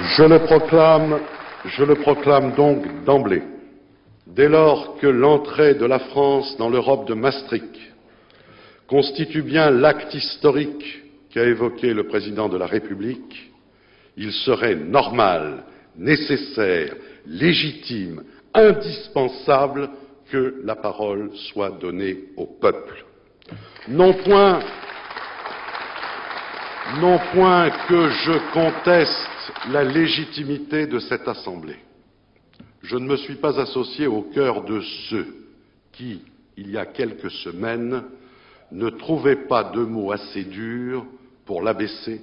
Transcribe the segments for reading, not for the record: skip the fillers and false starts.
Je le proclame donc d'emblée, dès lors que l'entrée de la France dans l'Europe de Maastricht constitue bien l'acte historique qu'a évoqué le président de la République, il serait normal, nécessaire, légitime, indispensable que la parole soit donnée au peuple. Non point que je conteste la légitimité de cette Assemblée. Je ne me suis pas associé au cœur de ceux qui, il y a quelques semaines, ne trouvaient pas de mots assez durs pour l'abaisser,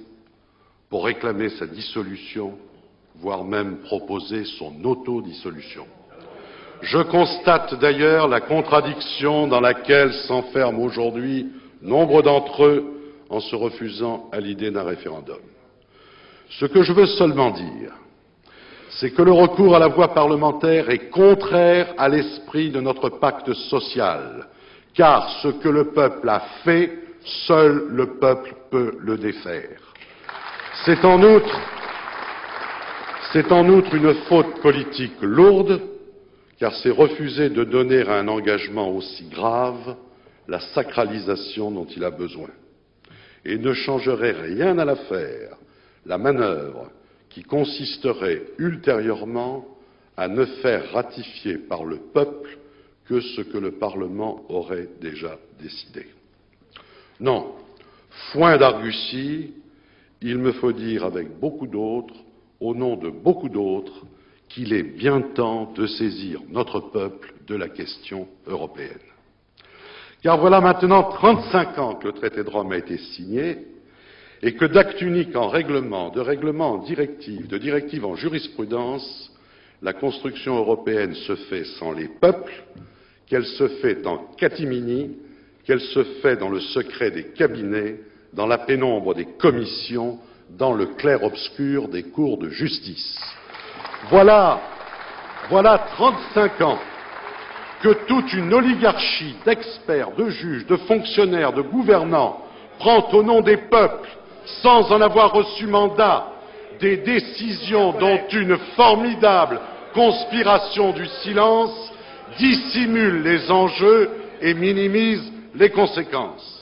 pour réclamer sa dissolution, voire même proposer son autodissolution. Je constate d'ailleurs la contradiction dans laquelle s'enferment aujourd'hui nombre d'entre eux en se refusant à l'idée d'un référendum. Ce que je veux seulement dire, c'est que le recours à la voie parlementaire est contraire à l'esprit de notre pacte social, car ce que le peuple a fait, seul le peuple peut le défaire. C'est en outre une faute politique lourde, car c'est refuser de donner à un engagement aussi grave la sacralisation dont il a besoin. Et ne changerait rien à l'affaire la manœuvre qui consisterait ultérieurement à ne faire ratifier par le peuple que ce que le Parlement aurait déjà décidé. Non, foin d'argussie, il me faut dire avec beaucoup d'autres, au nom de beaucoup d'autres, qu'il est bien temps de saisir notre peuple de la question européenne. Car voilà maintenant 35 ans que le traité de Rome a été signé et que d'acte unique en règlement, de règlement en directive, de directive en jurisprudence, la construction européenne se fait sans les peuples, qu'elle se fait en catimini, qu'elle se fait dans le secret des cabinets, dans la pénombre des commissions, dans le clair-obscur des cours de justice. Voilà 35 ans que toute une oligarchie d'experts, de juges, de fonctionnaires, de gouvernants prend au nom des peuples, sans en avoir reçu mandat, des décisions dont une formidable conspiration du silence dissimule les enjeux et minimise les conséquences.